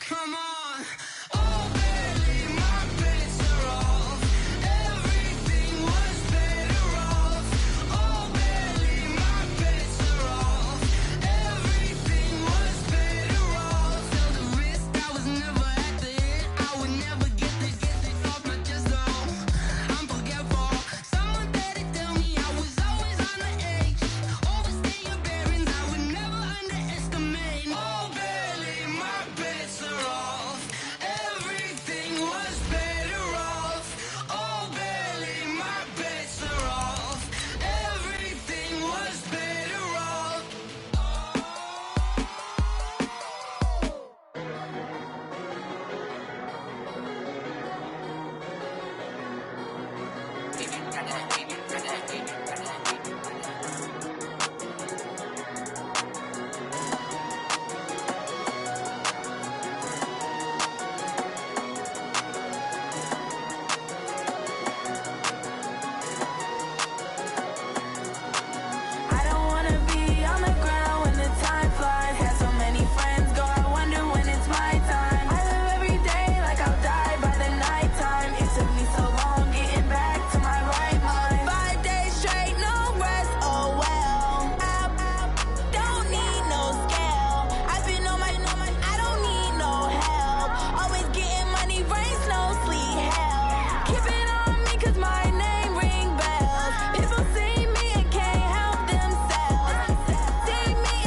Come on. Oh, barely, my bets are off. Everything was better off. Oh, barely, my bets are off. Everything was better off. Felt the risk, I was never at the end. I would never get this off my chest, though. I'm forgetful. Someone better tell me I was always on the edge. Overstay your bearings, I would never underestimate. Oh, barely, my bets are off. Everything was better off. Oh, barely, my bets are off. Everything was better off. I don't wanna be on the ground when the time flies. Had so many friends go, I wonder when it's my time. I live every day like I'll die by the nighttime. It took me so long getting back to my right mind. 5 days straight, no rest, oh well. I don't need no scale. I've been on my, I don't need no help. Always getting money, rain, snow, sleet, hell. Keep it on me cause my name ring bells. People see me and can't help themselves. See me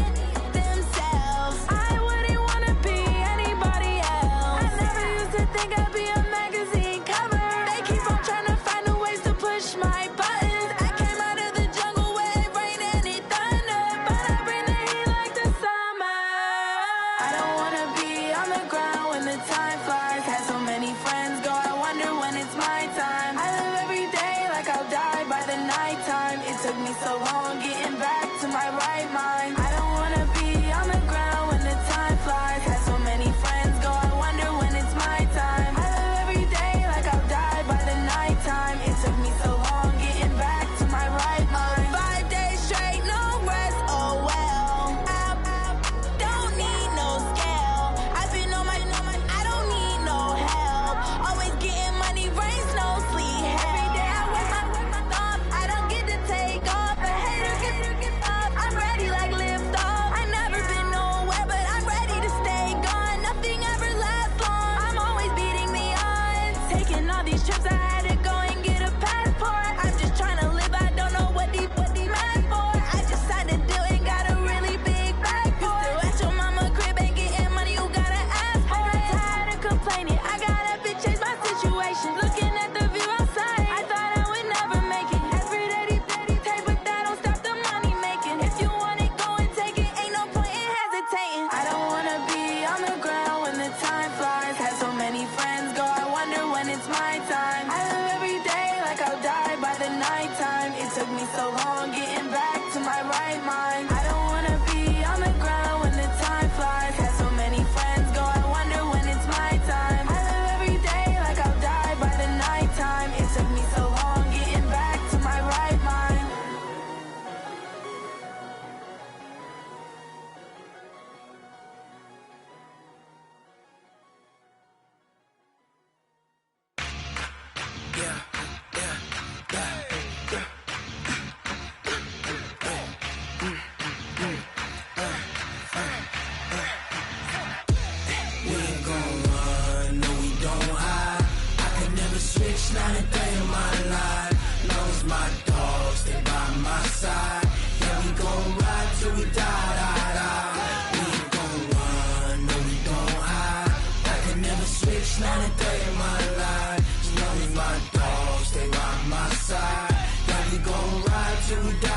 and themselves. I wouldn't wanna be anybody else. I never used to think I'd be a magazine cover. They keep on trying to find new ways to push my buttons. I came out of the jungle where it rained and it thundered, but I bring the heat like the summer. I don't wanna be on the ground when the time flies. Had so many friends go, I wonder when it's my time. I live every day like I'll die by the nighttime. It took me so long getting back to my right mind. I don't wanna be on the ground when the time flies. Had so many friends go, I wonder when it's my time. I live every day like I'll die by the nighttime. It took me so long getting back to my right mind. 5 days straight, no rest, oh well. I don't need no scale. I've been on my, I don't need no help. Always getting money, rain, snow, sleet, hell. Every day I work my thumb, I don't get to take off. A hater get up, I'm ready like lift off. I never been nowhere, but I'm ready to stay gone. Nothing ever lasts long, I'm always beating the odds. Taking all these trips, I had to go and get a passport. I'm just trying to live, I don't know what these mad for. I just signed a deal and got a really big bag for it. Still at your mama crib, ain't getting money, you gotta ask for it. I got tired of complaining, I got up and changed my situation. Looking at the view outside, I thought I would never make it. Every day these take, but that don't stop the money making. If you want it, go and take it, ain't no point in hesitating. I don't wanna be on the ground when the time flies. Had so many friends go, I wonder when it's my time. I live every day like I'll die by the nighttime. It took me so long getting back to my right mind. I don't wanna be on the ground when the time flies. Had so many friends go, I wonder when it's my time. I live every day like I'll die by the nighttime. It took me so long getting back to my right mind. We ain't gon' run, no we don't hide. I can never switch, not a day in my life. Long as my dogs stay by my side. Yeah, we gon' ride till we die. We ain't gon' run, no we don't hide. I can never switch, not a day in my life. As long as my dogs stay by my side. Yeah, we gon' ride till we die.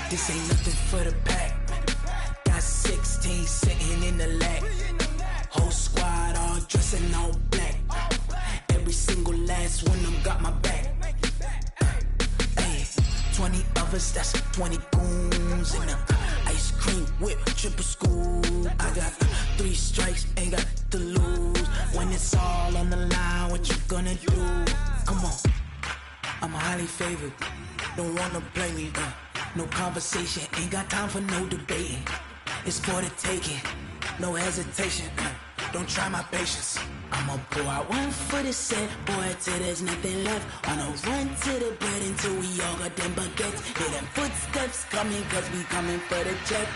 This ain't nothing for the pack. Got 16 sitting in the lap. Whole squad all dressing all black. Every single last one of them got my back. Hey, 20 of us, that's 20 goons. And a ice cream whip, triple scoop. I got 3 strikes, ain't got to lose. When it's all on the line, what you gonna do? Come on, I'm highly favored. Don't wanna play me, No conversation, ain't got time for no debating. It's for the taking. no hesitation. Don't try my patience. I'ma pour out one for the set, boy, till there's nothing left. On a run to the bed until we all got them baguettes. Hear them footsteps coming, cause we coming for the check.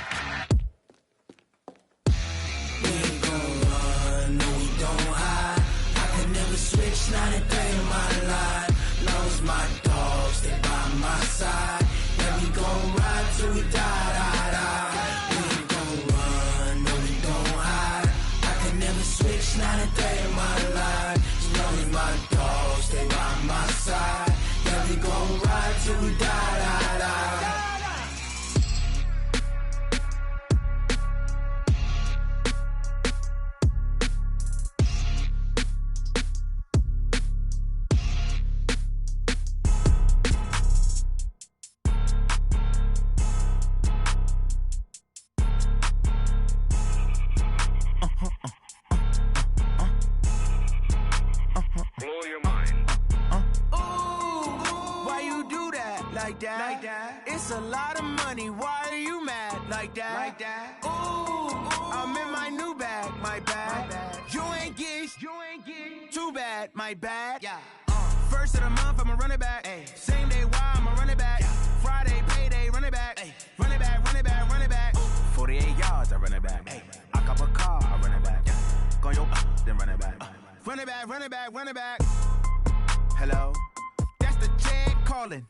We ain't gon' run, no we don't hide. I can never switch, not a day in my life. Long as my dogs stay by my side. Yeah, we gon' ride till we die, die, die. We ain't gon' run, no we don't hide. I can never switch, not a day in my life. As long as my dogs stay by my side. Yeah, we gon' ride till we die, die, die. Like that. It's a lot of money. Why are you mad like that? Ooh, I'm in my new bag, my bad. You ain't get too bad, my bad. Yeah. First of the month, I'ma run it back. Ay. Same day, why I'ma run it back. Friday, payday, run it back. Ay. Run it back, run it back, run it back. 48 yards, I run it back. Ay. I cop a car, I run it back. Go yo, then run it back. Run it back, run it back, run it back. Hello? That's the check calling.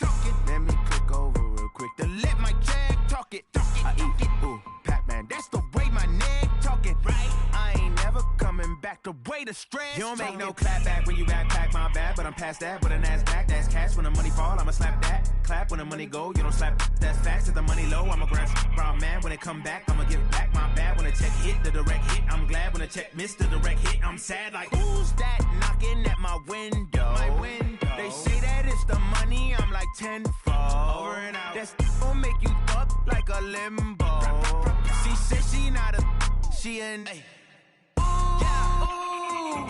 Let me click over real quick to let my check talk it. I eat it, ooh, Pac-Man. That's the way my neck talking, right? I ain't never coming back the way the stress. You don't make no clap back when you backpack, my bad. But I'm past that with an ass back. That's cash when the money fall, I'ma slap that. Clap when the money go, you don't slap. That's facts. If the money low, I'ma grab brown man. When it come back, I'ma give back my bad. When the check hit, the direct hit. I'm glad when the check missed the direct hit. I'm sad like, who's that knocking at my window? My window. They say that it's the money, I'm like tenfold. Over and out. That's gon' make you up like a limbo. She said she not a, she an. Ooh, yeah. Ooh,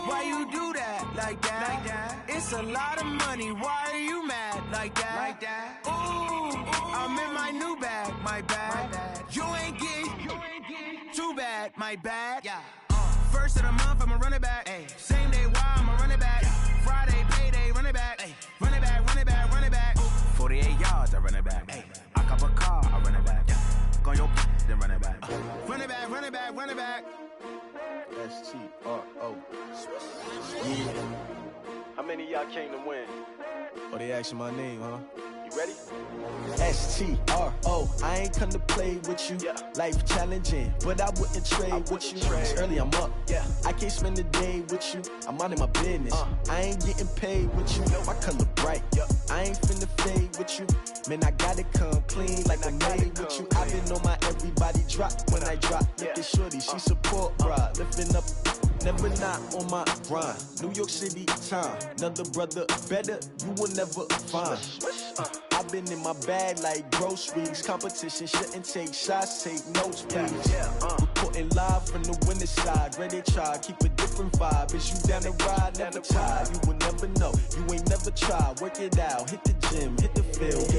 why you do that like that? It's a lot of money. Why are you mad like that? Ooh, I'm in my new bag, my bad. You ain't get too bad, my bad. Yeah. First of the month, I'ma run it back. Ay. Same day, why I'ma run it back. Friday, payday, run it back. Ay. Run it back, run it back, run it back. 48 yards, I run it back. Ay. I cop a car, I run it back. Go yo, then run it back. Run it back, run it back, run it back. STRO. Yeah. How many of y'all came to win? Oh, they asking my name, huh? You ready? STRO. I ain't come to play with you. Yeah. Life challenging, but I wouldn't trade with you. It's early, I'm up. Yeah. I can't spend the day with you. I'm minding my business. I ain't getting paid with you. My color bright. I ain't finna fade with you. Man, I gotta come clean like I made with you. I've been on my everybody drop when I drop. Look at shorty, she support, bruh. Lifting up, never not on my grind. New York City time, another brother better, you will never find. I've been in my bag like groceries. Competition shouldn't take shots, take notes, please. Reporting live from the winning side. Ready to try, keep a different vibe. Is you down the ride, never tired. You will never know, you ain't never tried. Work it out, hit the gym, hit the field.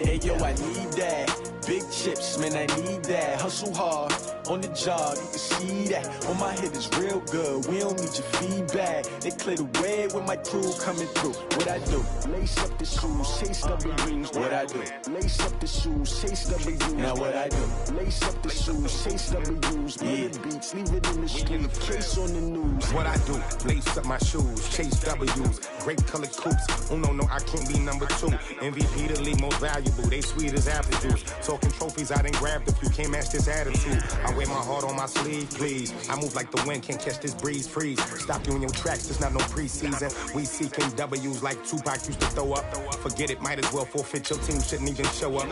Hey yo, I need that. Big chips, man, I need that. Hustle hard, on the job, you can see that. On my head is real good, we don't need your feedback. They clear the way with my crew coming through. What I do? Lace up the shoes, chase W's. What I do? Lace up the shoes, chase W's. Now what I do? Lace up the shoes, chase W's. Yeah. Beats, leave it in the street, case on the news. What I do? Lace up my shoes, chase W's. Great colored coops. Oh no, I can't be number 2. MVP the league most valuable. They sweet as apple juice. Talking trophies, I done grabbed a few. Can't match this attitude. I wear my heart on my sleeve, please. I move like the wind, can't catch this breeze. Freeze. Stop you in your tracks, there's not no preseason. We seeking W's like Tupac used to throw up. Forget it, might as well forfeit. Your team shouldn't even show up.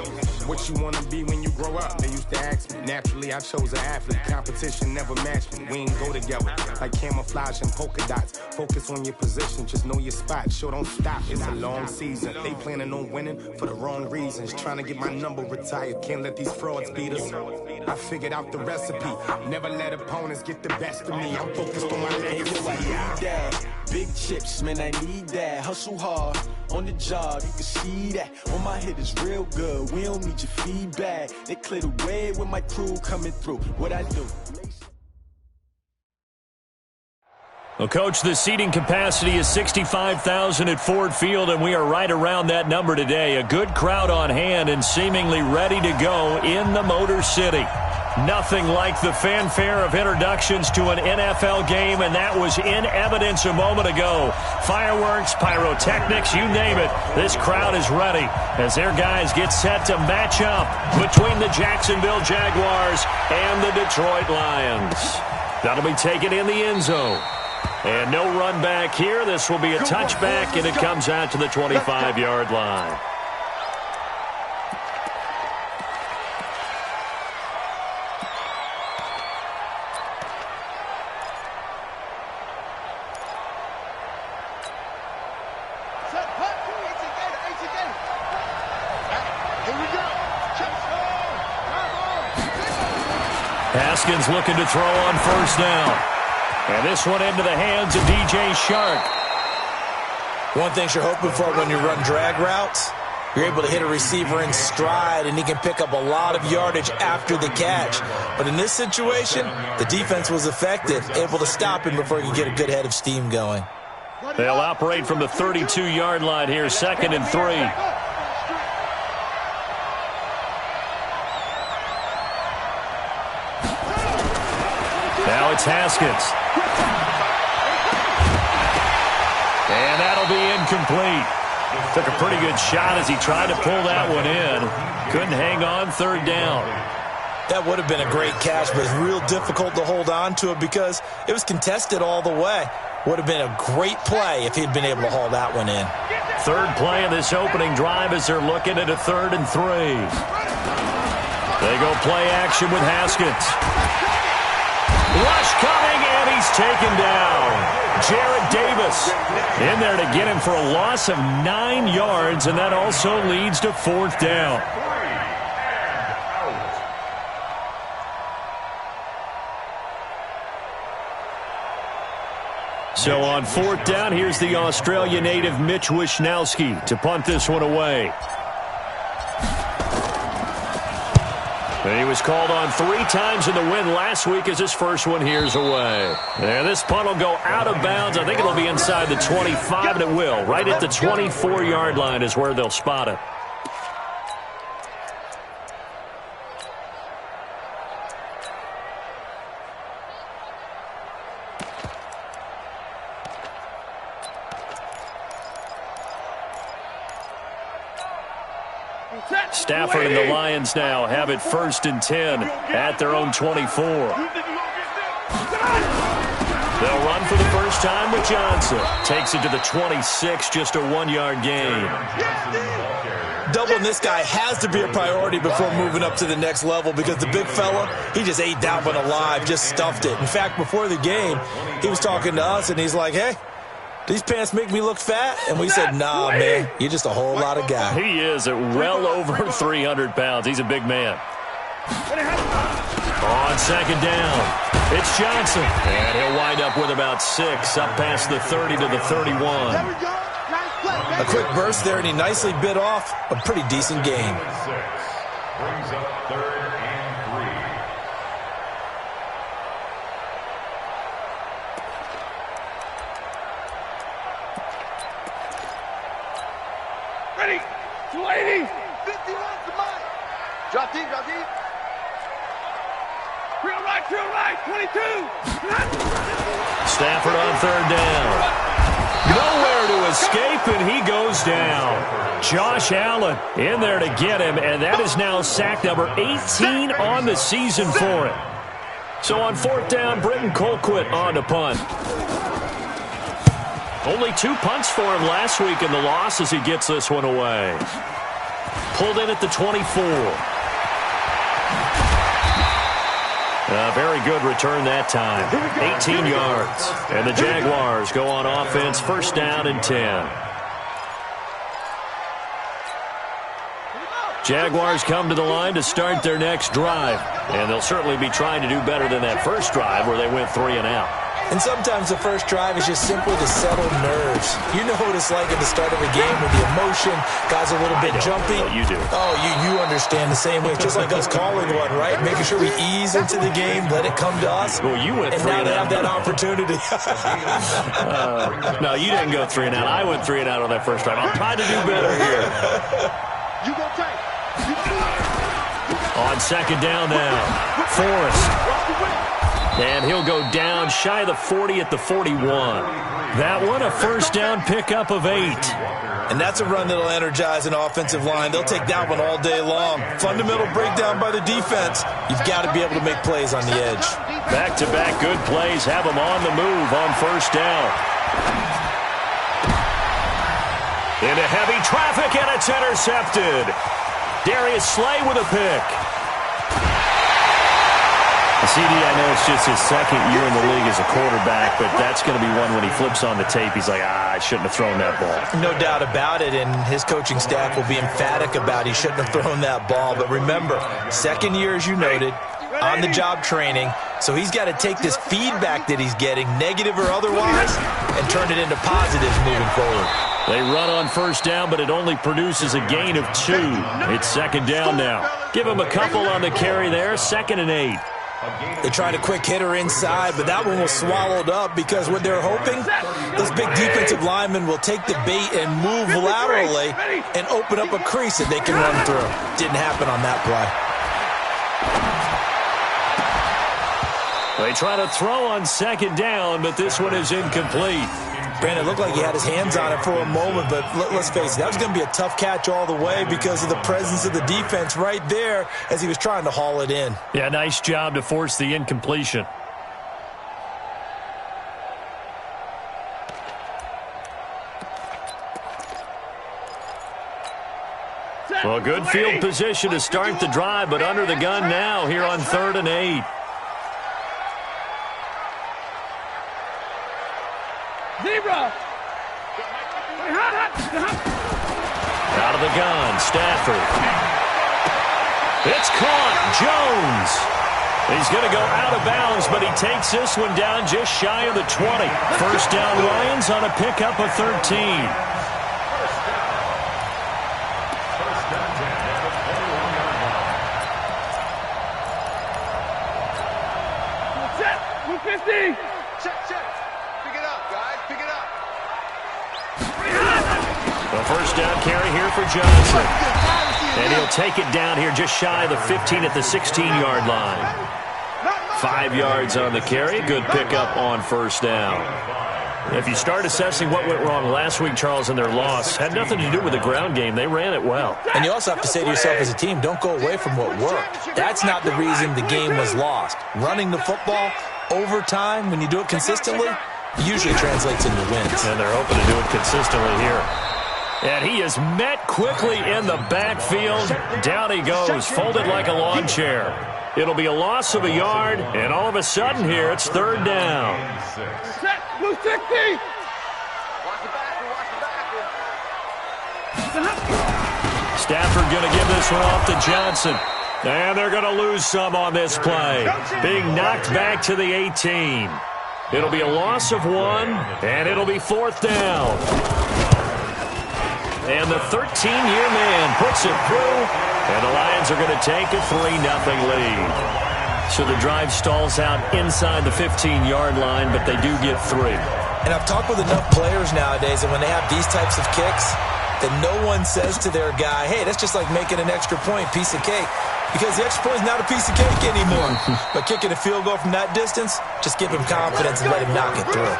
What you wanna be when you grow up? They used to ask me. Naturally, I chose an athlete. Competition never matched me. We ain't go together like camouflage and polka dots. Focus on your position, just know your spot. Sure, don't stop. It's a long season. They planning on winning for the wrong reasons. Trying to get my number retired. Can't let these frauds beat us. I figured out the recipe. Never let opponents get the best of me. I'm focused on my legacy. I need that. Big chips, man, I need that. Hustle hard, on the job, you can see that. On my head is real good, we don't need your feedback. They clear the way with my crew coming through. What I do? Well, Coach, the seating capacity is 65,000 at Ford Field, and we are right around that number today. A good crowd on hand and seemingly ready to go in the Motor City. Nothing like the fanfare of introductions to an NFL game, and that was in evidence a moment ago. Fireworks, pyrotechnics, you name it. This crowd is ready as their guys get set to match up between the Jacksonville Jaguars and the Detroit Lions. That'll be taken in the end zone. And no run back here. This will be a touchback, and it comes out to the 25-yard line. Haskins looking to throw on first down. And this one into the hands of DJ Shark. One thing you're hoping for when you run drag routes, you're able to hit a receiver in stride, and he can pick up a lot of yardage after the catch. But in this situation, the defense was effective, able to stop him before he could get a good head of steam going. They'll operate from the 32-yard line here, 2nd and 3. Now it's Haskins. And that'll be incomplete. Took a pretty good shot as he tried to pull that one in. Couldn't hang on, 3rd down. That would have been a great catch, but it's real difficult to hold on to it because it was contested all the way. Would have been a great play if he'd been able to haul that one in. 3rd play of this opening drive as they're looking at a 3rd and 3. They go play action with Haskins. Rush coming, and he's taken down. Jarrett Davis in there to get him for a loss of 9 yards, and that also leads to 4th down. So on 4th down, here's the Australia native Mitch Wishnowsky to punt this one away. And he was called on 3 times in the win last week as his first one here's away. And this punt will go out of bounds. I think it'll be inside the 25, and it will. Right at the 24-yard line is where they'll spot it. Stafford and the Lions now have it 1st and 10 at their own 24. They'll run for the first time with Johnson. Takes it to the 26, just a 1-yard gain. Doubling this guy has to be a priority before moving up to the next level because the big fella, he just ate that one alive, just stuffed it. In fact, before the game, he was talking to us, and he's like, hey, these pants make me look fat? And we said, nah, man, you're just a whole lot of guy. He is at well over 300 pounds. He's a big man. On 2nd down, it's Johnson. And he'll wind up with about 6, up past the 30 to the 31. A quick burst there, and he nicely bit off a pretty decent gain. Brings up 3rd and 3. Ready, 280, 51 to mine. Drop deep, drop deep. Real right, 22. Stafford on 3rd down. Nowhere to escape, and he goes down. Josh Allen in there to get him, and that is now sack number 18 on the season for him. So on 4th down, Britton Colquitt on to punt. Only 2 punts for him last week in the loss as he gets this one away. Pulled in at the 24. A very good return that time. 18 yards. And the Jaguars go on offense, 1st down and 10. Jaguars come to the line to start their next drive. And they'll certainly be trying to do better than that first drive where they went 3 and out. And sometimes the first drive is just simply to settle nerves. You know what it's like at the start of a game with the emotion, guys a little bit jumpy. You do. Oh, you understand the same way. It's just like us calling one, right? Making sure we ease into the game, let it come to us. Well, you went 3 and out. And now they have that opportunity. No, you didn't go 3 and out. I went 3 and out on that first drive. I'll try to do better here. You go take. On second down now, Forrest. And he'll go down shy of the 40 at the 41. That one, a first down pickup of 8. And that's a run that'll energize an offensive line. They'll take that one all day long. Fundamental breakdown by the defense. You've got to be able to make plays on the edge. Back-to-back good plays have them on the move on first down. Into heavy traffic, and it's intercepted. Darius Slay with a pick. CD, I know it's just his second year in the league as a quarterback, but that's going to be one when he flips on the tape. He's like, I shouldn't have thrown that ball. No doubt about it, and his coaching staff will be emphatic about he shouldn't have thrown that ball. But remember, second year, as you noted, on-the-job training, so he's got to take this feedback that he's getting, negative or otherwise, and turn it into positives moving forward. They run on first down, but it only produces a gain of 2. It's second down now. Give him a couple on the carry there, 2nd and 8. They tried a quick hitter inside, but that one was swallowed up because what they're hoping, those big defensive linemen will take the bait and move laterally and open up a crease that they can run through. Didn't happen on that They play. try to throw on second down, but this one is incomplete. Brandon, it looked like he had his hands on it for a moment, but let's face it, that was going to be a tough catch all the way because of the presence of the defense right there as he was trying to haul it in. Yeah, nice job to force the incompletion. Well, good field position to start the drive, but under the gun now here on 3rd and 8. Zebra. Out of the gun, Stafford. It's caught, Jones. He's going to go out of bounds, but he takes this one down just shy of the 20. First down, Lions on a pickup of 13. First down carry here for Johnson. And he'll take it down here just shy of the 15 at the 16-yard line. 5 yards on the carry. Good pickup on first down. If you start assessing what went wrong last week, Charles, in their loss, had nothing to do with the ground game. They ran it well. And you also have to say to yourself as a team, don't go away from what worked. That's not the reason the game was lost. Running the football over time, when you do it consistently, usually translates into wins. And they're hoping to do it consistently here. And he is met quickly in the backfield. Down he goes, folded like a lawn chair. It'll be a loss of a yard, and all of a sudden here, it's 3rd down. Blue 60. Stafford going to give this one off to Johnson. And they're going to lose some on this play. Being knocked back to the 18. It'll be a loss of 1, and it'll be 4th down. And the 13-year man puts it through, and the Lions are going to take a 3-0 lead. So the drive stalls out inside the 15-yard line, but they do get 3. And I've talked with enough players nowadays that when they have these types of kicks, that no one says to their guy, hey, that's just like making an extra point, piece of cake. Because the extra point is not a piece of cake anymore. But kicking a field goal from that distance, just give him confidence and let him knock it through.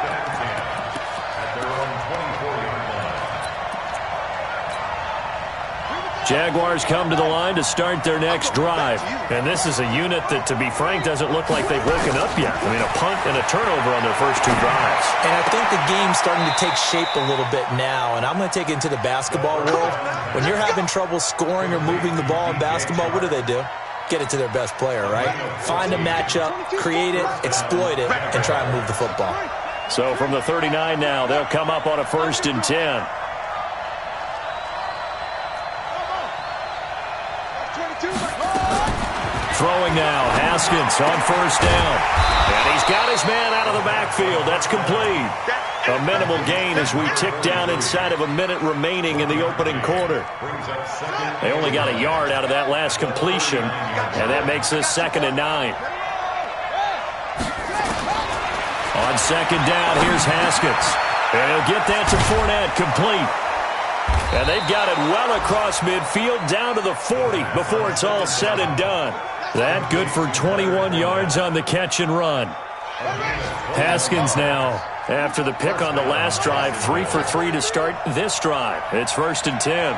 Jaguars come to the line to start their next drive. And this is a unit that, to be frank, doesn't look like they've woken up yet. I mean, a punt and a turnover on their first 2 drives. And I think the game's starting to take shape a little bit now. And I'm going to take it into the basketball world. When you're having trouble scoring or moving the ball in basketball, what do? Get it to their best player, right? Find a matchup, create it, exploit it, and try and move the football. So from the 39 now, they'll come up on a 1st and 10. Haskins on first down. And he's got his man out of the backfield. That's complete. A minimal gain as we tick down inside of a minute remaining in the opening quarter. They only got a yard out of that last completion, and that makes this 2nd and 9. On second down, here's Haskins. And he'll get that to Fournette, complete. And they've got it well across midfield down to the 40 before it's all said and done. That good for 21 yards on the catch and run. Haskins now, after the pick on the last drive, 3 for 3 to start this drive. It's 1st and 10.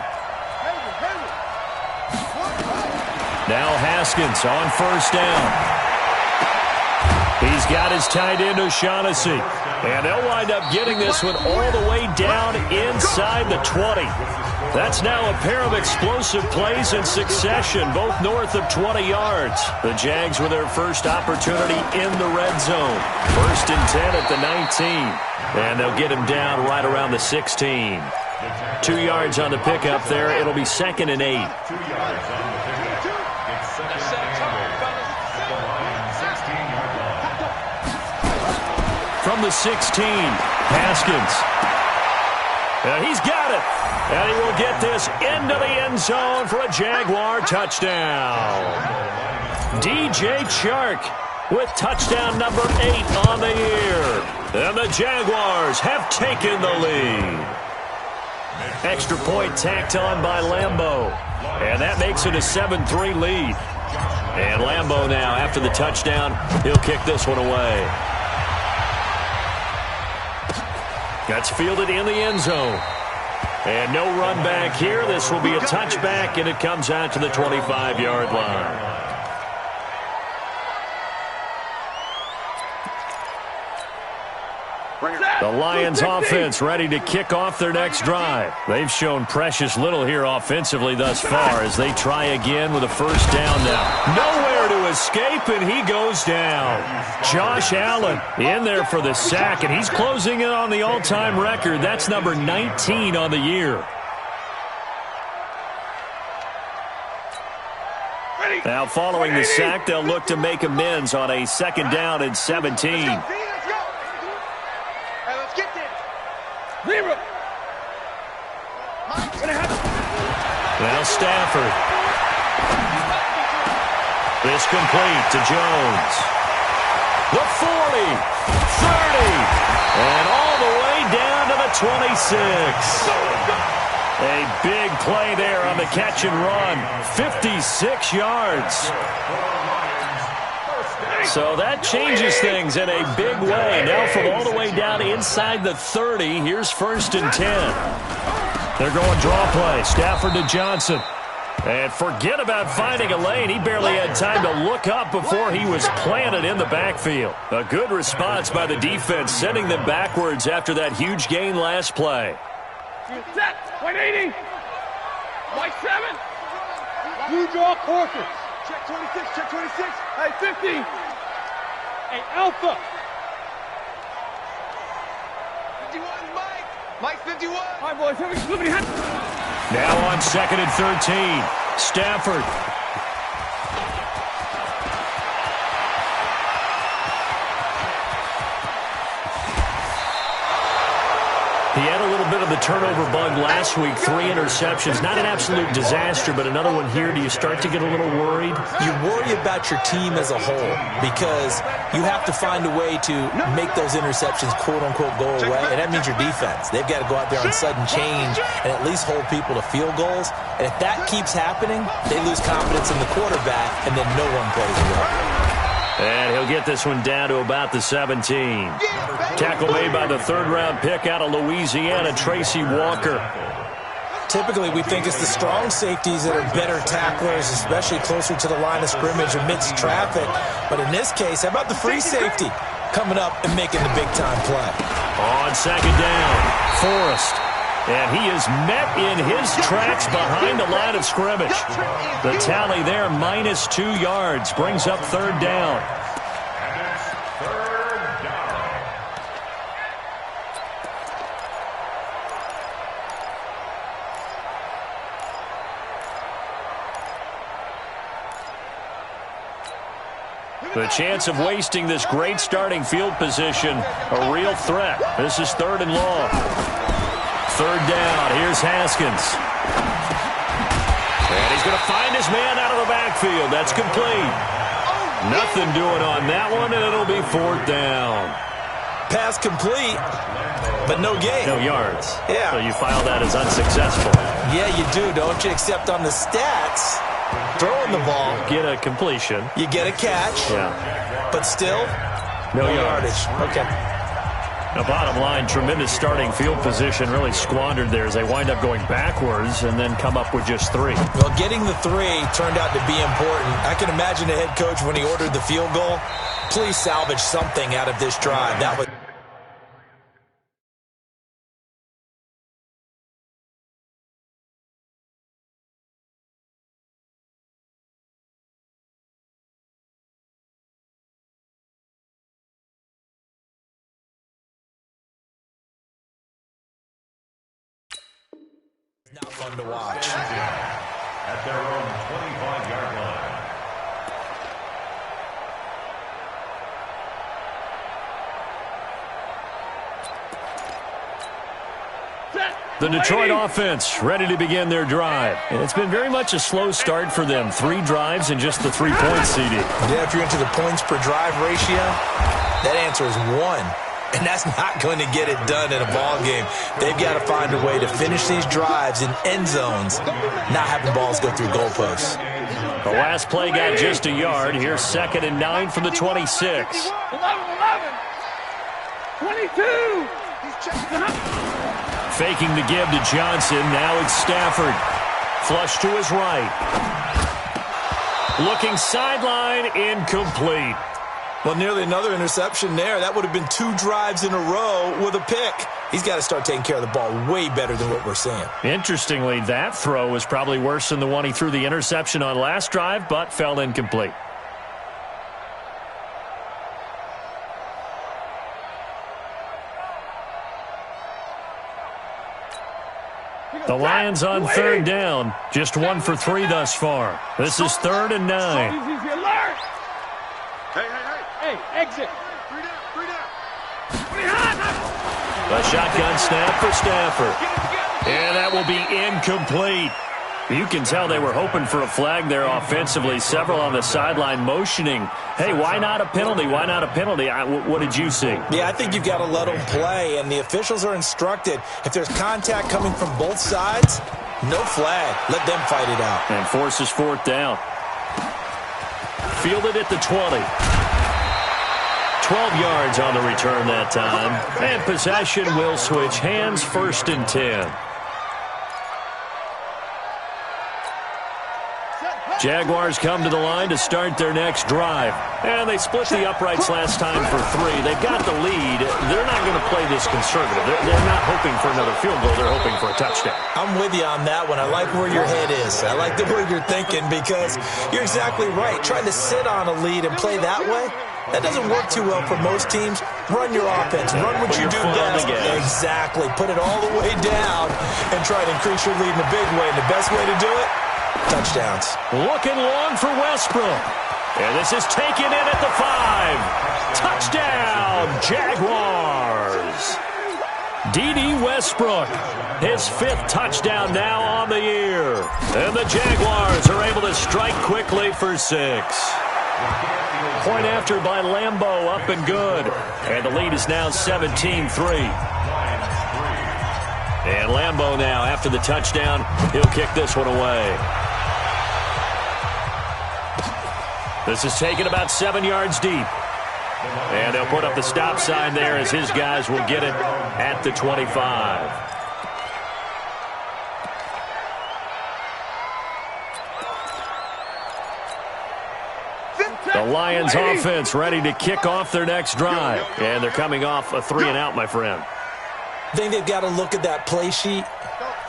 Now Haskins on first down. He's got his tight end O'Shaughnessy. And they'll wind up getting this one all the way down inside the 20. That's now a pair of explosive plays in succession, both north of 20 yards. The Jags with their first opportunity in the red zone. 1st and 10 at the 19. And they'll get him down right around the 16. 2 yards on the pickup there. It'll be 2nd and 8. 2 yards on the pickup. It's 2nd and 8. From the 16, Haskins. And he's got it. And he will get this into the end zone for a Jaguar touchdown. DJ Chark with touchdown number 8 on the year. And the Jaguars have taken the lead. Extra point tacked on by Lambeau. And that makes it a 7-3 lead. And Lambeau now, after the touchdown, he'll kick this one away. That's fielded in the end zone. And no run back here. This will be a touchback, and it comes out to the 25-yard line. The Lions offense ready to kick off their next drive. They've shown precious little here offensively thus far as they try again with a first down now. Nowhere to escape, and he goes down. Josh Allen in there for the sack, and he's closing in on the all-time record. That's number 19 on the year. Now following the sack, they'll look to make amends on a 2nd down and 17. Now Stafford. This complete to Jones. The 40, 30, and all the way down to the 26. A big play there on the catch and run. 56 yards. So that changes things in a big way. Now from all the way down inside the 30, here's 1st and 10. They're going draw play. Stafford to Johnson. And forget about finding a lane. He barely had time to look up before he was planted in the backfield. A good response by the defense, sending them backwards after that huge gain last play. Set. 180. White 7. Blue draw quarter. Check 26. Check 26. Hey, 50. Hey, Alpha. 51, Mike. Mike 51. All right, boys. Now on 2nd and 13. Stafford. He had a little bit of the turnover bug last week, 3 interceptions. Not an absolute disaster, but another one here. Do you start to get a little worried? You worry about your team as a whole because you have to find a way to make those interceptions, quote-unquote, go away, and that means your defense. They've got to go out there on sudden change and at least hold people to field goals. And if that keeps happening, they lose confidence in the quarterback, and then no one plays well. And he'll get this one down to about the 17. Tackle made by the 3rd-round pick out of Louisiana, Tracy Walker. Typically, we think it's the strong safeties that are better tacklers, especially closer to the line of scrimmage amidst traffic. But in this case, how about the free safety coming up and making the big-time play? On 2nd down, Forrest. And he is met in his tracks behind the line of scrimmage. The tally there, -2 yards, brings up 3rd down. And it's 3rd down. The chance of wasting this great starting field position, a real threat. This is 3rd and long. 3rd down. Here's Haskins. And he's going to find his man out of the backfield. That's complete. Nothing doing on that one, and it'll be 4th down. Pass complete, but no gain. No yards. Yeah. So you file that as unsuccessful. Yeah, you do, don't you? Except on the stats, throwing the ball. Get a completion. You get a catch. Yeah. But still, no yardage. Okay. Now, bottom line, tremendous starting field position, really squandered there as they wind up going backwards and then come up with just 3. Well, getting the 3 turned out to be important. I can imagine the head coach when he ordered the field goal. Please salvage something out of this drive. That was... not fun to watch. At their own 25-yard line. The Detroit offense ready to begin their drive. And it's been very much a slow start for them. 3 drives and just the 3-point CD. Yeah, if you're into the points per drive ratio, that answer is 1. And that's not going to get it done in a ball game. They've got to find a way to finish these drives in end zones, not having balls go through goalposts. The last play got just a yard. Here's 2nd and 9 from the 26. 11, 22. Faking the give to Johnson. Now it's Stafford. Flush to his right. Looking sideline, incomplete. Well, nearly another interception there. That would have been 2 drives in a row with a pick. He's got to start taking care of the ball way better than what we're seeing. Interestingly, that throw was probably worse than the one he threw the interception on last drive, but fell incomplete. The Lions on 3rd down. Just 1 for 3 thus far. This is 3rd and 9. Hey, exit. 3 down. A shotgun snap for Stafford. And that will be incomplete. You can tell they were hoping for a flag there offensively. Several on the sideline motioning. Hey, why not a penalty? Why not a penalty? What did you see? Yeah, I think you've got to let them play, and the officials are instructed. If there's contact coming from both sides, no flag. Let them fight it out. And forces 4th down. Fielded at the 20. 12 yards on the return that time. And possession will switch hands. 1st and 10. Jaguars come to the line to start their next drive. And they split the uprights last time for 3. They've got the lead. They're not going to play this conservative. They're not hoping for another field goal. They're hoping for a touchdown. I'm with you on that one. I like where your head is. I like the way you're thinking because you're exactly right. Trying to sit on a lead and play that way, that doesn't work too well for most teams. Run your offense. Run what you do best. Exactly. Put it all the way down and try to increase your lead in a big way. And the best way to do it, touchdowns. Looking long for Westbrook. And this is taken in at the 5. Touchdown, Jaguars. D.D. Westbrook, his 5th touchdown now on the year. And the Jaguars are able to strike quickly for 6. Point after by Lambeau, up and good. And the lead is now 17-3. And Lambeau now, after the touchdown, he'll kick this one away. This is taken about 7 yards deep. And they'll put up the stop sign there as his guys will get it at the 25. The Lions offense ready to kick off their next drive. And they're coming off a 3-and-out, my friend. I think they've got to look at that play sheet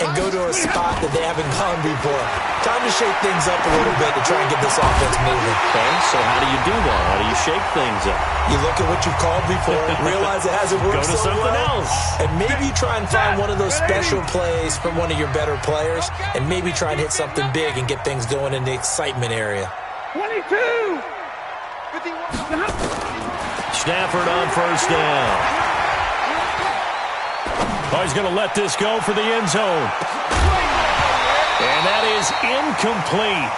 and go to a spot that they haven't gone before. Time to shake things up a little bit to try and get this offense moving. Okay, so how do you do that? How do you shake things up? You look at what you've called before, realize it hasn't worked so well. Go to something else. And maybe try and find one of those special plays from one of your better players, and maybe try and hit something big and get things going in the excitement area. 22! Stafford on first down. Oh, he's going to let this go for the end zone. And that is incomplete.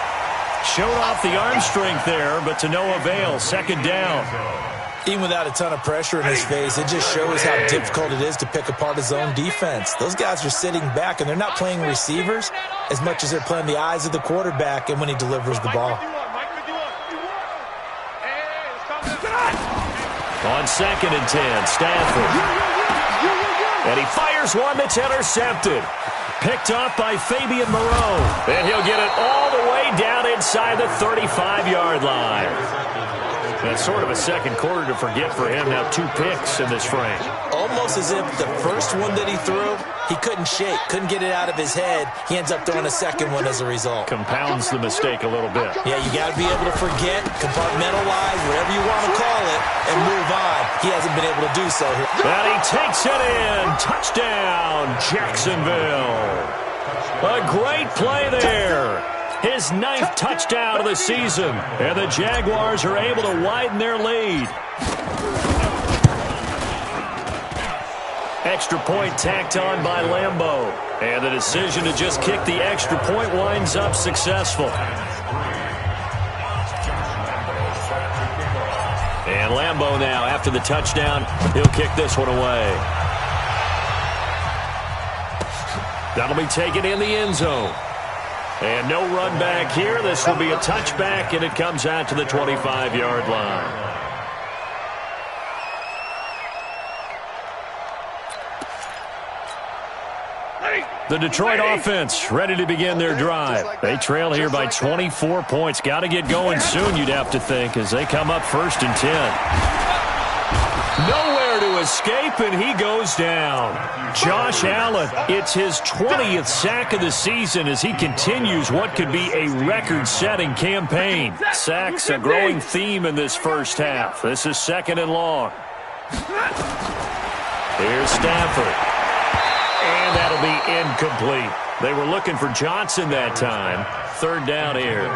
Showed off the arm strength there, but to no avail. Second down. Even without a ton of pressure in his face, it just shows how difficult it is to pick apart his own defense. Those guys are sitting back, and they're not playing receivers as much as they're playing the eyes of the quarterback and when he delivers the ball. On 2nd and 10, Stafford. And he fires one that's intercepted. Picked off by Fabian Moreau. And he'll get it all the way down inside the 35-yard line. That's sort of a second quarter to forget for him. Now 2 picks in this frame. Almost as if the first one that he threw, he couldn't shake, couldn't get it out of his head. He ends up throwing a second one as a result. Compounds the mistake a little bit. Yeah, you got to be able to forget, compartmentalize, whatever you want to call it, and move on. He hasn't been able to do so here. And he takes it in. Touchdown, Jacksonville. A great play there. His 9th touchdown of the season. And the Jaguars are able to widen their lead. Extra point tacked on by Lambeau. And the decision to just kick the extra point winds up successful. And Lambeau now, after the touchdown, he'll kick this one away. That'll be taken in the end zone. And no run back here. This will be a touchback, and it comes out to the 25-yard line. The Detroit offense ready to begin their drive. They trail here by 24 points. Got to get going soon, you'd have to think, as they come up 1st and 10. Nowhere to escape, and he goes down. Josh Allen, it's his 20th sack of the season as he continues what could be a record-setting campaign. Sacks, a growing theme in this first half. This is 2nd and long. Here's Stafford. And that'll be incomplete. They were looking for Johnson that time. 3rd down here.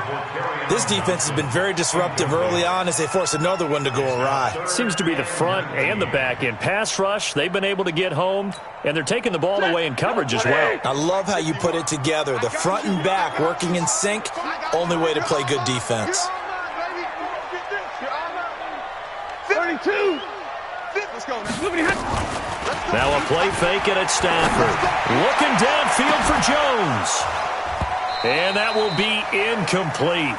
This defense has been very disruptive early on as they force another one to go awry. Seems to be the front and the back end. Pass rush, they've been able to get home, and they're taking the ball away in coverage as well. I love how you put it together. The front and back working in sync, only way to play good defense. 32. Let's go. Now a play fake it at Stafford. Looking downfield for Jones. And that will be incomplete.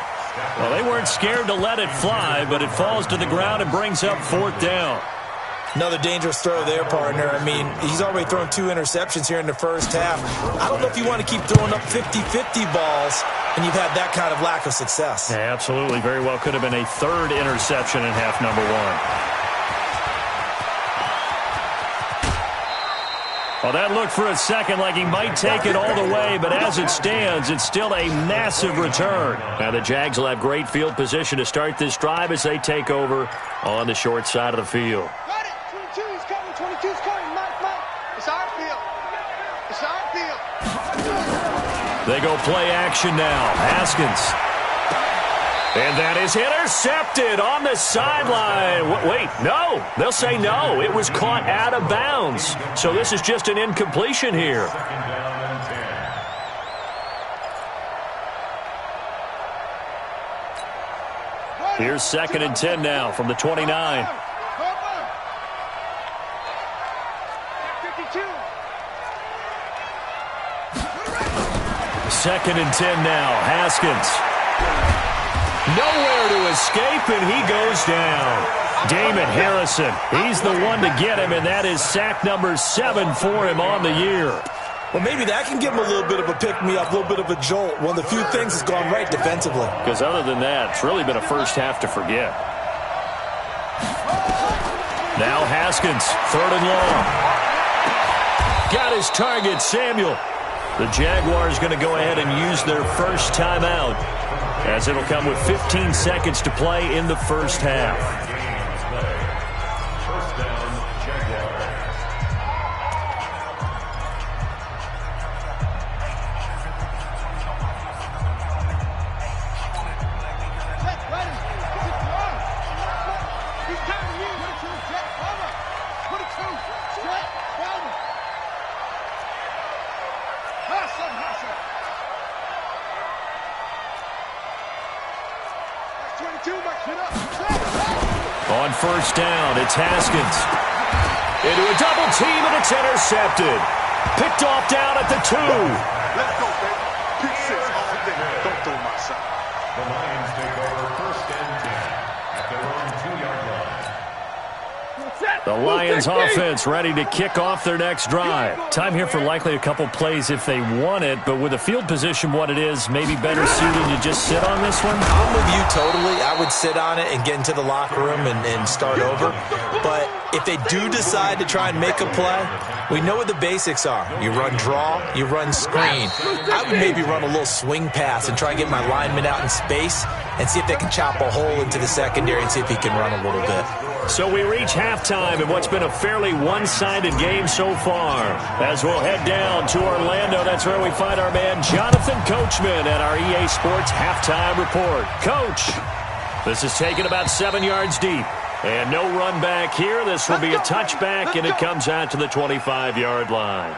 Well, they weren't scared to let it fly, but it falls to the ground and brings up 4th down. Another dangerous throw there, partner. I mean, he's already thrown 2 interceptions here in the first half. I don't know if you want to keep throwing up 50-50 balls, and you've had that kind of lack of success. Yeah, absolutely. Very well could have been a 3rd interception in half number 1. Well, that looked for a second like he might take it all the way, but as it stands, it's still a massive return. Now the Jags will have great field position to start this drive as they take over on the short side of the field. Got it. 22's coming. 22's coming. Mike. It's our field. It's our field. They go play action now. Haskins. And that is intercepted on the sideline. Wait, no. They'll say no. It was caught out of bounds. So this is just an incompletion here. Here's 2nd and 10 now from the 29. 2nd and 10 now. Haskins. Nowhere to escape, and he goes down. Damon Harrison, he's the one to get him, and that is sack number 7 for him on the year. Well, maybe that can give him a little bit of a pick-me-up, a little bit of a jolt. One of the few things that's gone right defensively. Because other than that, it's really been a first half to forget. Now Haskins, 3rd and long. Got his target, Samuel. The Jaguars going to go ahead and use their first timeout, as it'll come with 15 seconds to play in the first half. First down, Jaguars. on first down. It's Haskins. Into a double team, and it's intercepted. Picked off down at the 2. Let's go, baby. Pick 6 all day. Don't throw my side. The Lions take over first and 10 at their own 2-yard line. The Lions offense ready to kick off their next drive. Time here for likely a couple plays if they want it, but with the field position what it is, maybe better suited to just sit on this one? I'm with you totally. I would sit on it and get into the locker room and start over. But if they do decide to try and make a play, we know what the basics are. You run draw, you run screen. I would maybe run a little swing pass and try and get my lineman out in space and see if they can chop a hole into the secondary and see if he can run a little bit. So we reach halftime in what's been a fairly one-sided game so far. As we'll head down to Orlando, that's where we find our man Jonathan Coachman at our EA Sports Halftime Report. Coach, this is taken about 7 yards deep. And no run back here. This will be a touchback, and it comes out to the 25-yard line.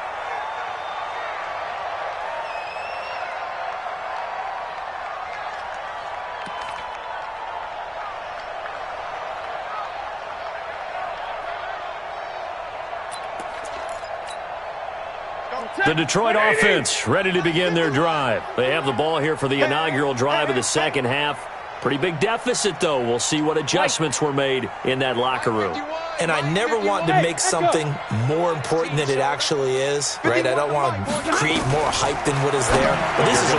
The Detroit offense ready to begin their drive. They have the ball here for the inaugural drive of the second half. Pretty big deficit, though. We'll see what adjustments were made in that locker room. And I never want to make something more important than it actually is, right? I don't want to create more hype than what is there. But this is a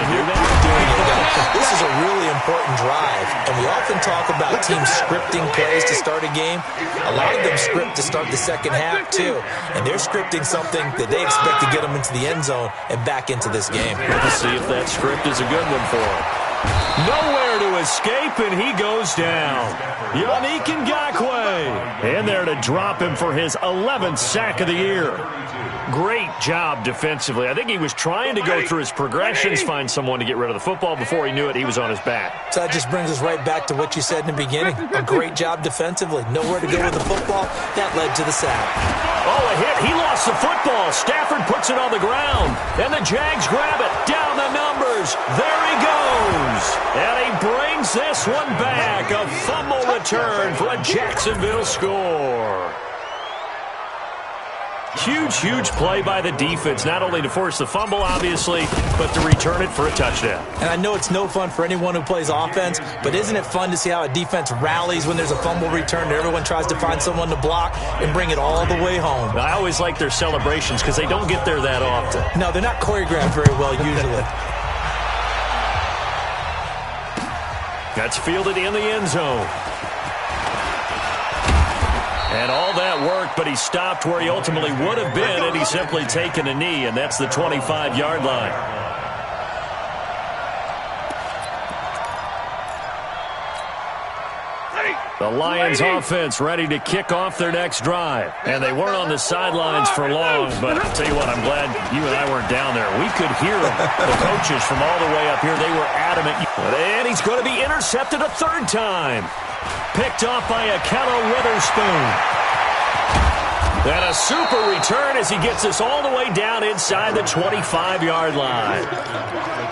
really important drive. And we often talk about teams scripting plays to start a game. A lot of them script to start the second half, too. And they're scripting something that they expect to get them into the end zone and back into this game. Let's see if that script is a good one for them. Nowhere to escape, and he goes down. Yannick Ngakoue in there to drop him for his 11th sack of the year. Great job defensively. I think he was trying to go through his progressions, find someone to get rid of the football. Before he knew it, he was on his back. So that just brings us right back to what you said in the beginning. A great job defensively. Nowhere to go with the football. That led to the sack. Oh, a hit. He lost the football. Stafford puts it on the ground. And the Jags grab it. Down the numbers. There he goes. And he brings this one back. A fumble return for a Jacksonville score. Huge, huge play by the defense, not only to force the fumble, obviously, but to return it for a touchdown. And I know it's no fun for anyone who plays offense, but isn't it fun to see how a defense rallies when there's a fumble return and everyone tries to find someone to block and bring it all the way home? I always like their celebrations because they don't get there that often. No, they're not choreographed very well usually. That's fielded in the end zone. And all that worked, but he stopped where he ultimately would have been, and he's simply taken a knee, and that's the 25-yard line. The Lions offense ready to kick off their next drive. And they weren't on the sidelines for long, but I'll tell you what, I'm glad you and I weren't down there. We could hear them. The coaches from all the way up here, they were adamant. And he's going to be intercepted a third time. Picked off by Akello Witherspoon. And a super return as he gets us all the way down inside the 25-yard line.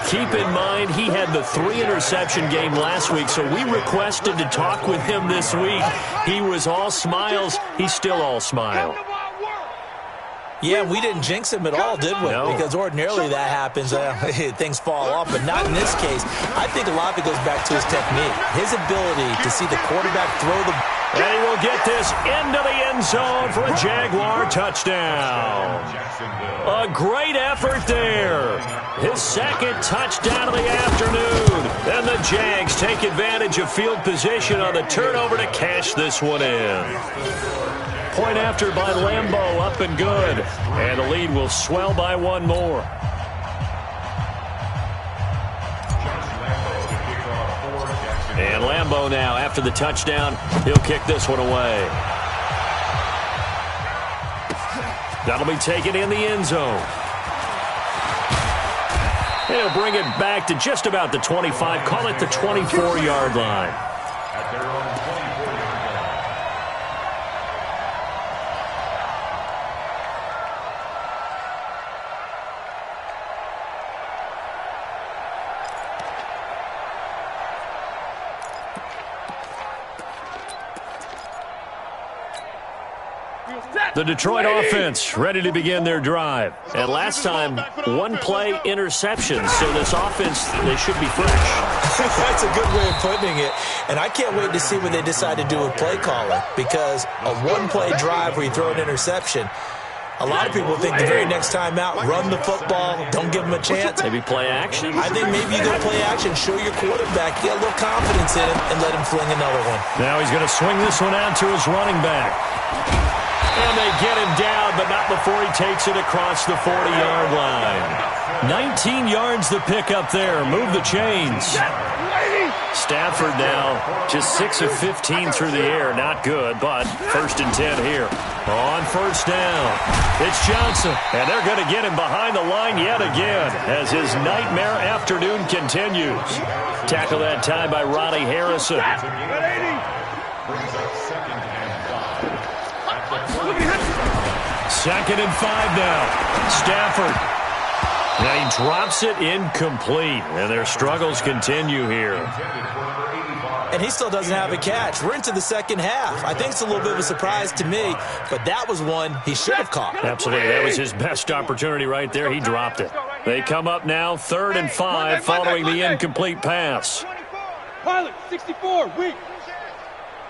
Keep in mind, he had the 3-interception game last week, so we requested to talk with him this week. He was all smiles. He's still all smile. Yeah, we didn't jinx him at all, did we? No. Because ordinarily that happens. Things fall off, but not in this case. I think a lot of it goes back to his technique. His ability to see the quarterback throw the... And he will get this into the end zone for a Jaguar touchdown. A great effort there. His second touchdown of the afternoon. And the Jags take advantage of field position on the turnover to cash this one in. Point after by Lambeau, up and good. And the lead will swell by one more. And Lambeau now, after the touchdown, he'll kick this one away. That'll be taken in the end zone. He'll bring it back to just about the 25, call it the 24-yard line. At their own 24-yard line. The Detroit offense ready to begin their drive. And last time, one-play interception. So this offense, they should be fresh. That's a good way of putting it. And I can't wait to see what they decide to do with play calling. Because a one-play drive where you throw an interception, a lot of people think the very next time out, run the football, don't give them a chance. Maybe play action? I think maybe you go play action, show your quarterback, get a little confidence in him, and let him fling another one. Now he's going to swing this one out to his running back. And they get him down, but not before he takes it across the 40-yard line. 19 yards the pick up there. Move the chains. Stafford now just 6 of 15 through the air. Not good, but 1st and 10 here. On 1st down, it's Johnson. And they're going to get him behind the line yet again as his nightmare afternoon continues. Tackle that time by Ronnie Harrison. Second and 5 now. Stafford. Now he drops it incomplete, and their struggles continue here. And he still doesn't have a catch. We're into the second half. I think it's a little bit of a surprise to me, but that was one he should have caught. Absolutely. That was his best opportunity right there. He dropped it. They come up now 3rd and 5 following the incomplete pass. Pilot, 64, weak.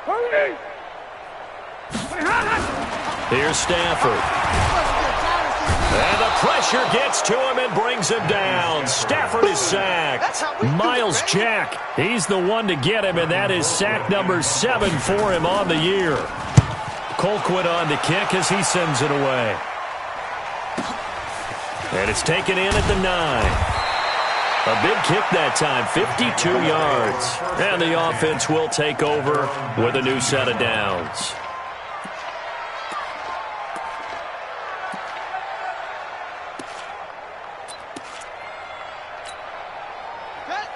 Hurry! Here's Stafford. And the pressure gets to him and brings him down. Stafford is sacked. Miles Jack, he's the one to get him, and that is sack number 7 for him on the year. Colquitt on the kick as he sends it away. And it's taken in at the 9. A big kick that time, 52 yards. And the offense will take over with a new set of downs.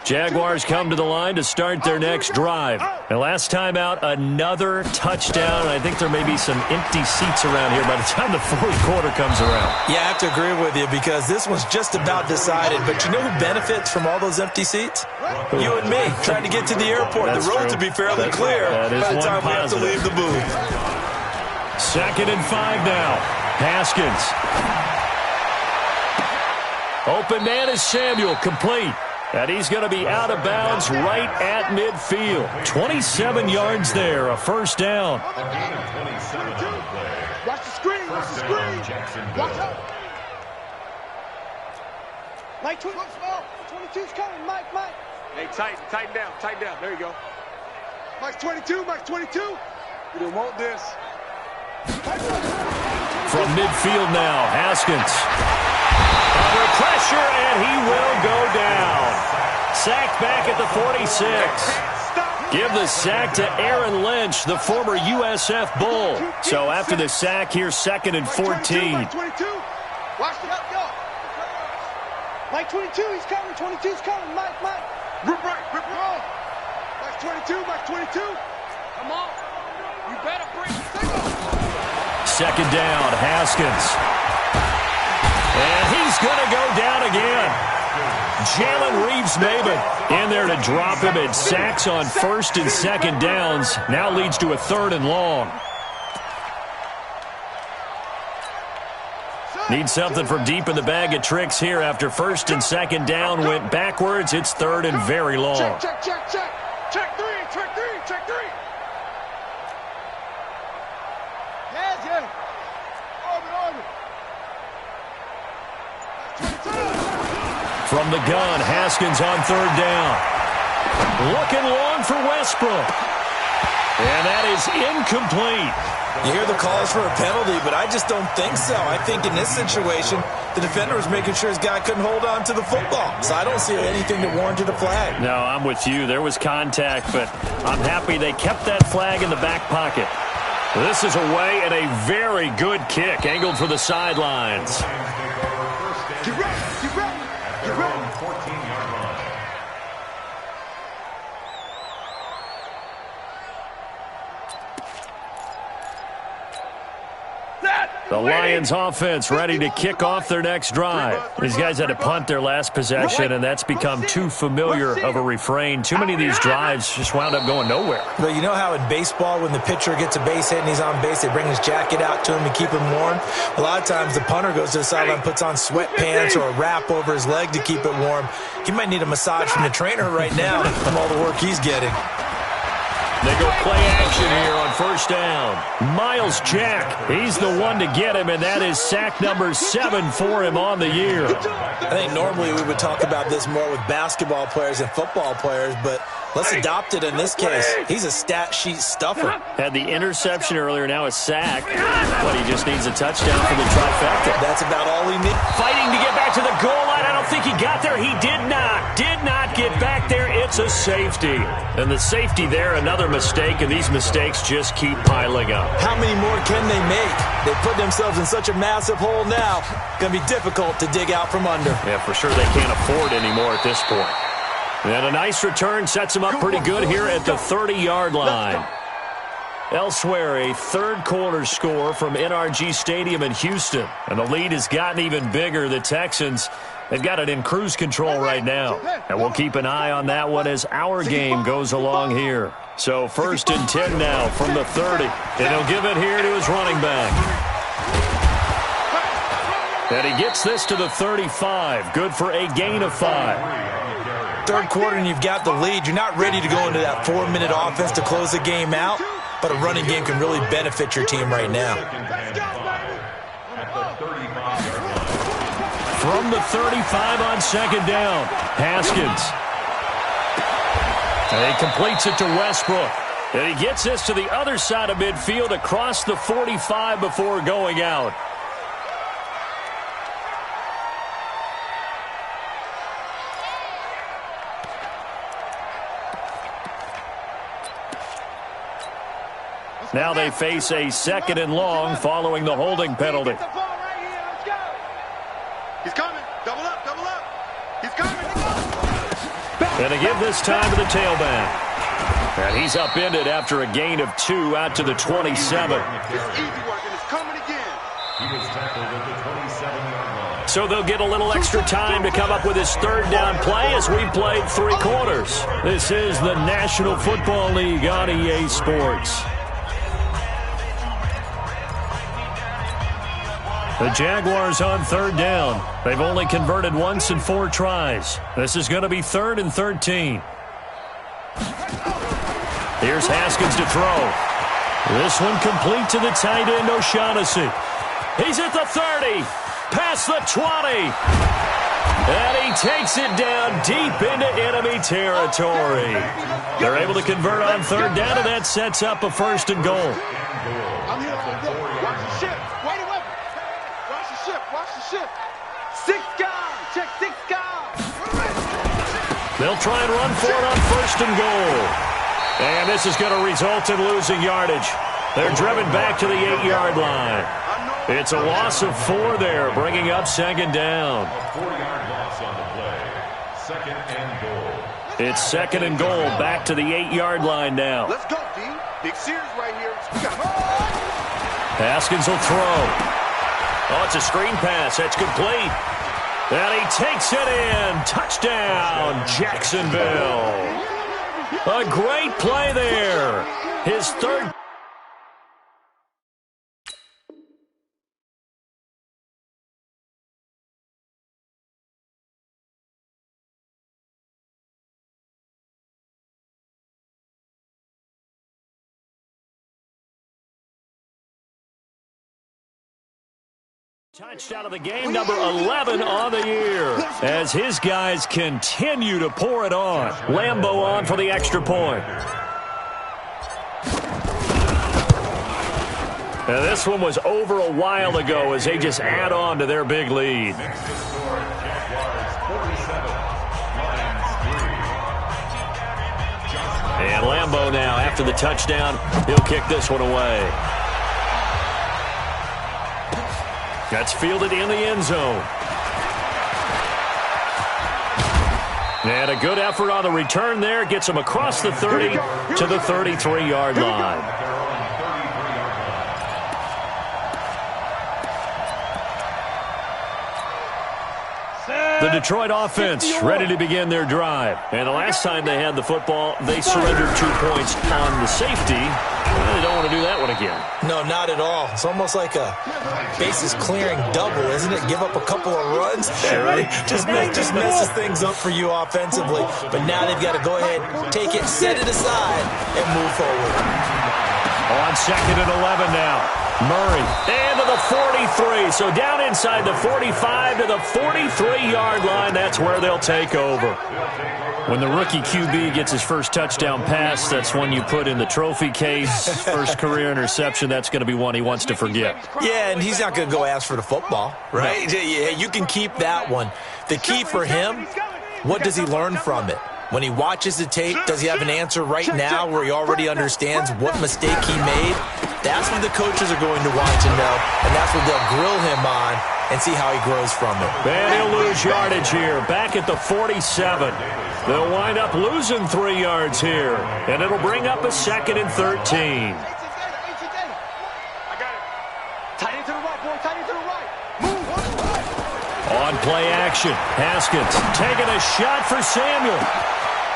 Jaguars come to the line to start their next drive. And last time out, another touchdown. And I think there may be some empty seats around here by the time the 4th quarter comes around. Yeah, I have to agree with you because this one's just about decided. But you know who benefits from all those empty seats? You and me, trying to get to the airport. That's the road true. to be fairly clear That is by the one time we have to positive. leave the booth. 2nd and 5 now. Haskins. Open man is Samuel, complete. And he's going to be out of bounds right at midfield. 27 yards there, a 1st down. Watch the screen, watch the screen. Watch out. Mike, 22's coming, Mike. Hey, tighten down. There you go. Mike's 22, Mike's 22. We don't want this. From midfield now, Haskins. Under pressure, and he will go down. Sacked back at the 46. Give the sack to Aaron Lynch, the former USF Bull. So after the sack, here's 2nd and 14. Mike 22. Watch the go. Mike 22, he's coming. 22's coming. Mike. Rip right. Mike 22. Come on. You better bring the signal. 2nd down, Haskins. And he's going to go down again. Jalen Reeves-Maybin in there to drop him, and sacks on 1st and 2nd downs. Now leads to a 3rd and long. Need something from deep in the bag of tricks here after 1st and 2nd down went backwards. It's 3rd and very long. Check. Check three. Yeah. Orbit. From the gun, Haskins on 3rd down. Looking long for Westbrook. And that is incomplete. You hear the calls for a penalty, but I just don't think so. I think in this situation, the defender was making sure his guy couldn't hold on to the football. So I don't see anything that warranted a flag. No, I'm with you. There was contact, but I'm happy they kept that flag in the back pocket. This is away and a very good kick, angled for the sidelines. Get ready. 14-yard line. The Lions offense ready to kick off their next drive. These guys had to punt their last possession, and that's become too familiar of a refrain. Too many of these drives just wound up going nowhere. But you know how in baseball, when the pitcher gets a base hit and he's on base, they bring his jacket out to him to keep him warm? A lot of times the punter goes to the sideline, puts on sweatpants or a wrap over his leg to keep it warm. He might need a massage from the trainer right now from all the work he's getting. They go play action here on first down. Miles Jack, he's the one to get him, and that is sack number 7 for him on the year. I think normally we would talk about this more with basketball players and football players, but let's adopt it in this case. He's a stat sheet stuffer. Had the interception earlier, now a sack, but he just needs a touchdown for the trifecta. That's about all he needs. Fighting to get back to the goal line. I don't think he got there. He did not get back there. It's a safety. And the safety there, another mistake, and these mistakes just keep piling up. How many more can they make? They put themselves in such a massive hole now. Going to be difficult to dig out from under. Yeah, for sure they can't afford anymore at this point. And a nice return sets him up pretty good here at the 30-yard line. Elsewhere, a third-quarter score from NRG Stadium in Houston. And the lead has gotten even bigger. The Texans, they've got it in cruise control right now. And we'll keep an eye on that one as our game goes along here. So 1st and 10 now from the 30. And he'll give it here to his running back. And he gets this to the 35. Good for a gain of 5. Third quarter and you've got the lead. You're not ready to go into that 4-minute offense to close the game out, but a running game can really benefit your team right now. From the 35 on second down, Haskins. And he completes it to Westbrook. And he gets this to the other side of midfield across the 45 before going out. Now they face a 2nd and long following the holding penalty. He's coming. Double up, double up. He's coming. And to give this time to the tailback. And he's upended after a gain of 2 out to the 27. It's easy work, and it's coming again. He was tackled at the 27-yard line. So they'll get a little extra time to come up with his 3rd down play as we played 3 quarters. This is the National Football League on EA Sports. The Jaguars on 3rd down. They've only converted once in 4 tries. This is going to be 3rd and 13. Here's Haskins to throw. This one complete to the tight end, O'Shaughnessy. He's at the 30, past the 20. And he takes it down deep into enemy territory. They're able to convert on 3rd down, and that sets up a 1st and goal. I'm here. Watch the ship. Wait a minute. Watch the ship. Watch the ship. 6 guys. Check 6 guys. They'll try and run for it on 1st and goal. And this is going to result in losing yardage. They're driven back to the 8-yard line. It's a loss of 4 there, bringing up 2nd down. A 4-yard loss on the play. 2nd and goal. It's 2nd and goal, back to the 8-yard line now. Let's go, D. Big Sears right here. We got Haskins will throw. Oh, it's a screen pass. That's complete. And he takes it in. Touchdown, Jacksonville. A great play there. His 3rd. Touched out of the game, number 11 on the year, as his guys continue to pour it on. Lambo on for the extra point. And this one was over a while ago as they just add on to their big lead. Next to score, Jaguars 47, Lions 3. And Lambo now, after the touchdown, he'll kick this one away. That's fielded in the end zone. And a good effort on the return there. Gets him across the 30 to the 33-yard line. Detroit offense ready to begin their drive. And the last time they had the football, they surrendered 2 points on the safety. Well, they don't want to do that one again. No, not at all. It's almost like a bases clearing double, isn't it? Give up a couple of runs. Sure. just messes things up for you offensively. But now they've got to go ahead, take it, set it aside, and move forward. On 2nd and 11 now. Murray into the 43. So down inside the 45 to the 43-yard line. That's where they'll take over. When the rookie QB gets his first touchdown pass, that's one you put in the trophy case. First career interception, that's going to be one he wants to forget. Yeah, and he's not going to go ask for the football, right? Yeah, you can keep that one. The key for him, what does he learn from it? When he watches the tape, does he have an answer right now where he already understands what mistake he made? That's what the coaches are going to want to know, and that's what they'll grill him on and see how he grows from it. And he'll lose yardage here, back at the 47. They'll wind up losing 3 yards here, and it'll bring up a 2nd and 13. I got it. Tight end to the right, boy. Tight end to the right. Move. On play action, Haskins taking a shot for Samuel.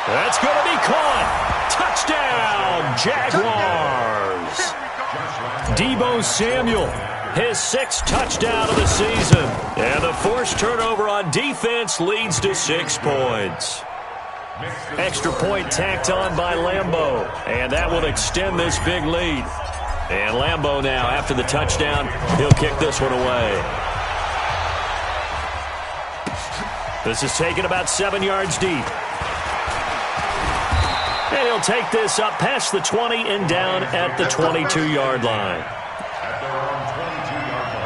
That's going to be caught. Touchdown, Jaguars. Deebo Samuel, his 6th touchdown of the season. And the forced turnover on defense leads to 6 points. Extra point tacked on by Lambeau. And that will extend this big lead. And Lambeau now, after the touchdown, he'll kick this one away. This is taken about 7 yards deep. And he'll take this up past the 20 and down at the 22-yard line. At their own 22-yard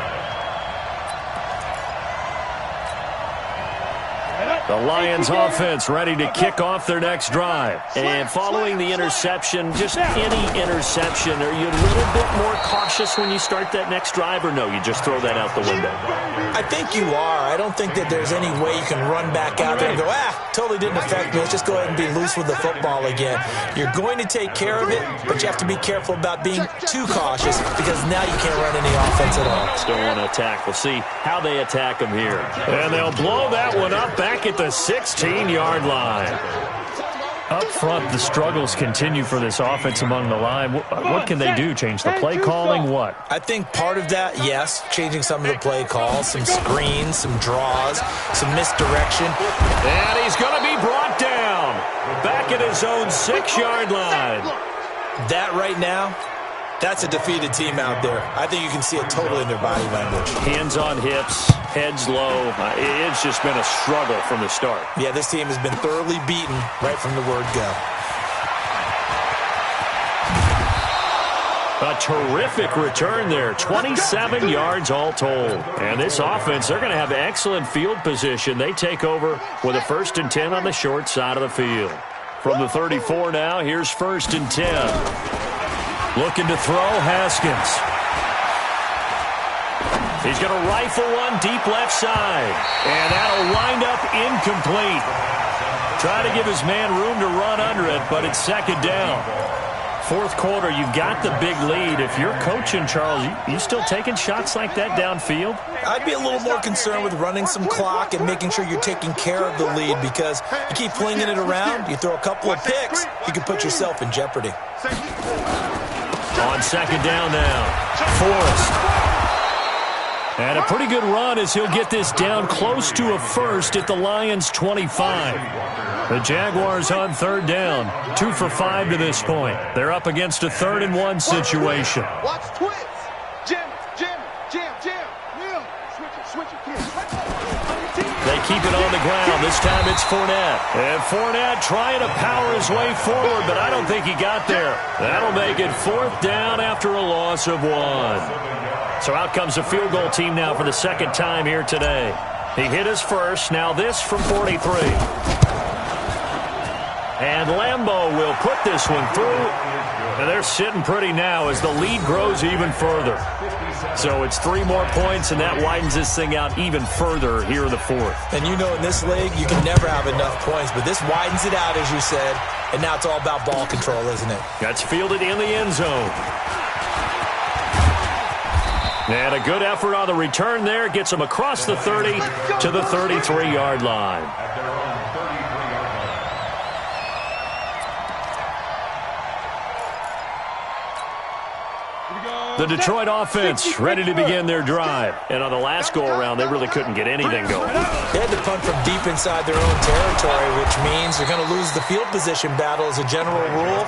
line. The Lions offense ready to kick off their next drive. And following the interception, just any interception, are you a little bit more cautious when you start that next drive, or no, you just throw that out the window? I think you are. I don't think that there's any way you can run back out there and go, totally didn't affect me. Let's just go ahead and be loose with the football again. You're going to take care of it, but you have to be careful about being too cautious because now you can't run any offense at all. Still want to attack. We'll see how they attack them here. And they'll blow that one up back at the 16-yard line. Up front, the struggles continue for this offense among the line. What can they do? Change the play calling? What? I think part of that, yes, changing some of the play calls, some screens, some draws, some misdirection. And he's going to be brought down back at his own 6-yard line. That right now, that's a defeated team out there. I think you can see it totally in their body language. Hands on hips, heads low. It's just been a struggle from the start. Yeah, this team has been thoroughly beaten right from the word go. A terrific return there, 27 yards all told. And this offense, they're going to have excellent field position. They take over with a 1st and 10 on the short side of the field. From the 34 now, here's 1st and 10. Looking to throw, Haskins. He's going to rifle one deep left side. And that'll wind up incomplete. Try to give his man room to run under it, but it's 2nd down. 4th quarter, you've got the big lead. If you're coaching, Charles, you still taking shots like that downfield? I'd be a little more concerned with running some clock and making sure you're taking care of the lead because you keep flinging it around, you throw a couple of picks, you can put yourself in jeopardy. On 2nd down now, Forrest. And a pretty good run as he'll get this down close to a 1st at the Lions' 25. The Jaguars on 3rd down, 2 for 5 to this point. They're up against a 3rd and 1 situation. Watch twins. Jam, jam, jam, jam. Will. Switch it, kid. They keep it on the ground. This time it's Fournette. And Fournette trying to power his way forward, but I don't think he got there. That'll make it 4th down after a loss of 1. So out comes the field goal team now for the 2nd time here today. He hit his first. Now this from 43. And Lambeau will put this one through. And they're sitting pretty now as the lead grows even further. So it's 3 more points, and that widens this thing out even further here in the 4th. And you know in this league, you can never have enough points, but this widens it out, as you said, and now it's all about ball control, isn't it? That's fielded in the end zone. And a good effort on the return there. Gets them across the 30 to the 33-yard line. At their own 33-yard line. The Detroit offense ready to begin their drive. And on the last go-around, they really couldn't get anything going. They had to punt from deep inside their own territory, which means they're going to lose the field position battle as a general rule.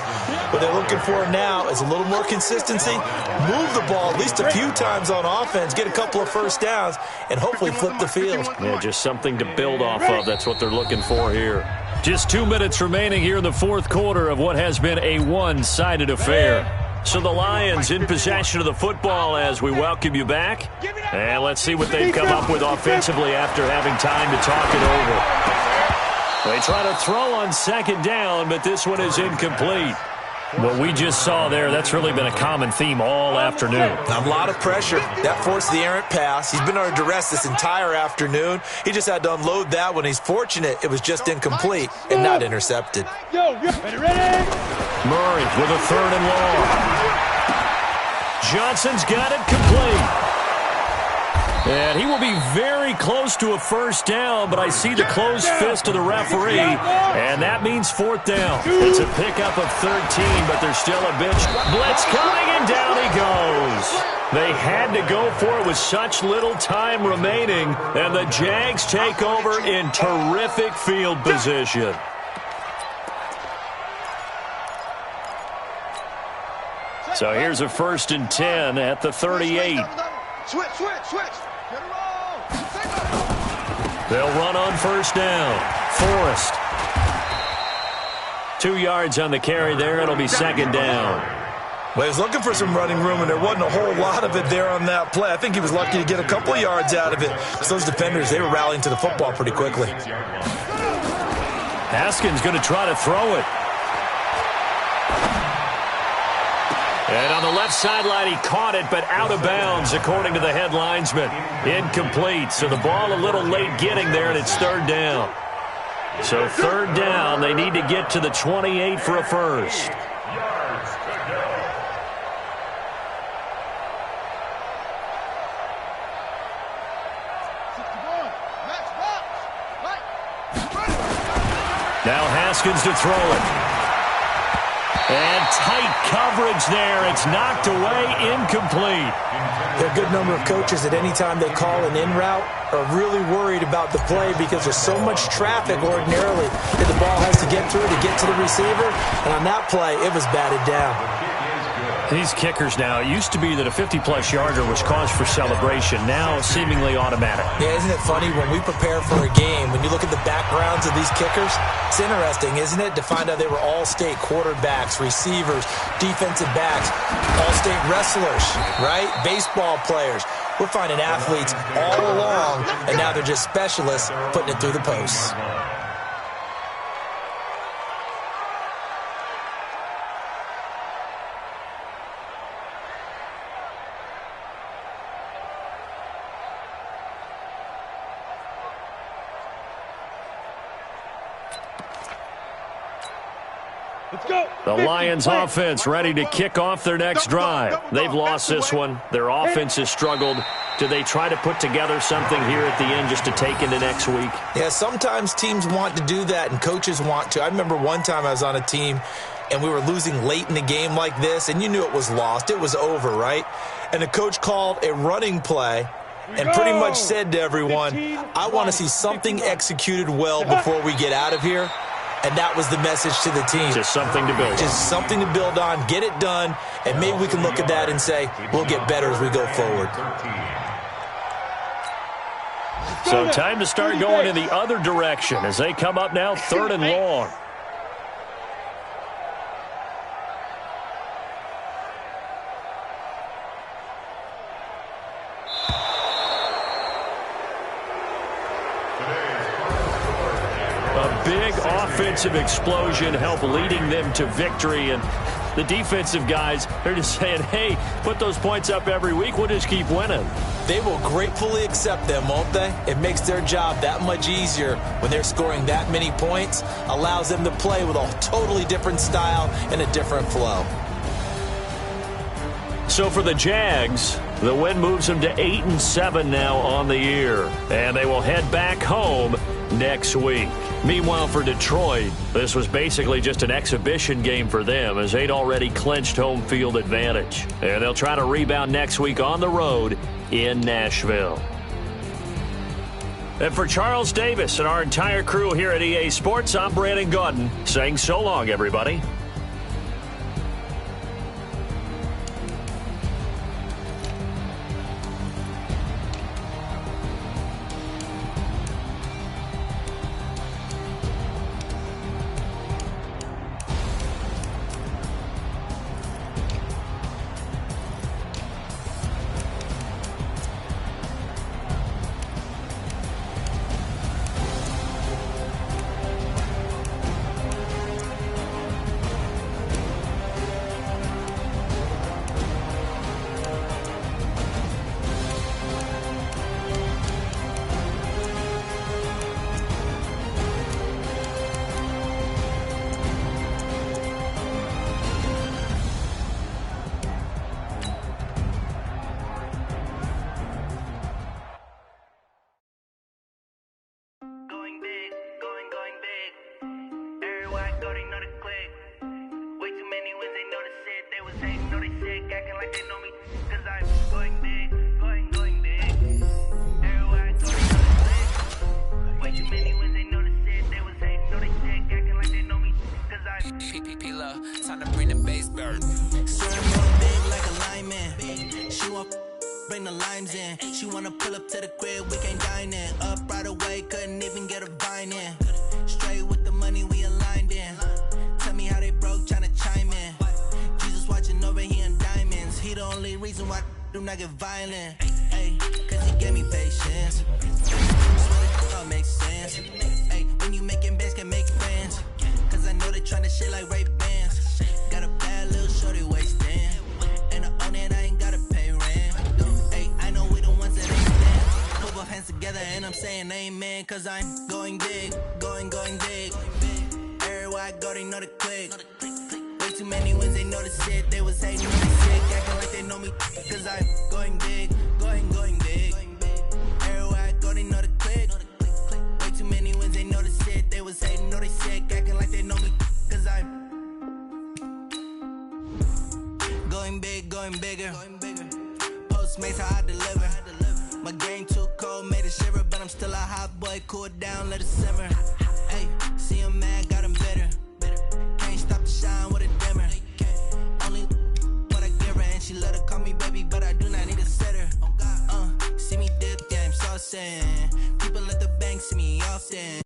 What they're looking for now is a little more consistency, move the ball at least a few times on offense, get a couple of first downs, and hopefully flip the field. Yeah, just something to build off of. That's what they're looking for here. Just 2 minutes remaining here in the fourth quarter of what has been a one-sided affair. So the Lions in possession of the football as we welcome you back. And let's see what they've come up with offensively after having time to talk it over. They try to throw on second down, but this one is incomplete. What we just saw there, that's really been a common theme all afternoon. A lot of pressure. That forced the errant pass. He's been under duress this entire afternoon. He just had to unload that one. He's fortunate it was just incomplete and not intercepted. Ready? Murray with a 3rd and long. Johnson's got it complete. And he will be very close to a first down, but I see the closed fist of the referee, and that means 4th down. It's a pickup of 13, but there's still a blitz coming, and down he goes. They had to go for it with such little time remaining, and the Jags take over in terrific field position. So here's a 1st and 10 at the 38. Switch. Get it on. They'll run on first down. Forrest. 2 yards on the carry there. It'll be 2nd down. Well, he was looking for some running room, and there wasn't a whole lot of it there on that play. I think he was lucky to get a couple of yards out of it. Because those defenders, they were rallying to the football pretty quickly. Haskins going to try to throw it. And on the left sideline, he caught it, but out of bounds, according to the head linesman. Incomplete. So the ball a little late getting there, and it's 3rd down. So 3rd down, they need to get to the 28 for a first. Now Haskins to throw it. And tight coverage there. It's knocked away, incomplete. There are a good number of coaches that any time they call an in route are really worried about the play because there's so much traffic ordinarily that the ball has to get through to get to the receiver. And on that play, it was batted down. These kickers now, it used to be that a 50-plus yarder was cause for celebration. Now seemingly automatic. Yeah, isn't it funny when we prepare for a game, when you look at the backgrounds of these kickers, it's interesting, isn't it, to find out they were all-state quarterbacks, receivers, defensive backs, all-state wrestlers, right? Baseball players. We're finding athletes all along, and now they're just specialists putting it through the posts. The Lions offense ready to kick off their next drive. They've lost this one. Their offense has struggled. Do they try to put together something here at the end just to take into next week? Yeah, sometimes teams want to do that and coaches want to. I remember one time I was on a team and we were losing late in the game like this, and you knew it was lost. It was over, right? And the coach called a running play and pretty much said to everyone, I want to see something executed well before we get out of here. And that was the message to the team. Just something to build on. Just something to build on, get it done, and maybe we can look at that and say, we'll get better as we go forward. So time to start going in the other direction as they come up now 3rd and long. Big offensive explosion help leading them to victory, and the defensive guys, they're just saying, hey, put those points up every week, we'll just keep winning. They will gratefully accept them, won't they? It makes their job that much easier when they're scoring that many points, allows them to play with a totally different style and a different flow. So for the Jags, the win moves them to 8-7 now on the year, and they will head back home next week. Meanwhile, for Detroit, this was basically just an exhibition game for them as they'd already clinched home field advantage. And they'll try to rebound next week on the road in Nashville. And for Charles Davis and our entire crew here at EA Sports, I'm Brandon Gaudin saying so long, everybody. Bring the limes in. She wanna pull up to the crib, we can't dine in. Up right away, couldn't even get a vine in. Straight with the money we aligned in. Tell me how they broke, tryna chime in. Jesus watching over here in diamonds. He the only reason why I do not get violent. Ay, cause he gave me patience. Swear it all makes sense. Ay, when you making bands, can make friends. Cause I know they tryna shit like Ray Bans. Got a bad little shorty waist in. And I own it, I ain't gotta pay rent. Ay, I know we the ones that ain't stand. Put both hands together and I'm saying amen. Cause I'm going big, going big. Everywhere I go, they know the click. Way too many wins, they know the shit. They was hating on the sick, acting like they know me. Cause I'm going big, going big. Everywhere I go, they know the click. Way too many wins, they know the shit. They was hating on the sick, acting like they know me. Cause I'm going big, going bigger. Postmates how I deliver. My game too cold, made it shiver, but I'm still a hot boy. Cool it down, let it simmer. Hey, see him mad, got him bitter. Can't stop the shine with a dimmer. Only what I give her, and she let her call me baby, but I do not need a sitter. See me dip, yeah, I'm saucing. People at the bank see me often.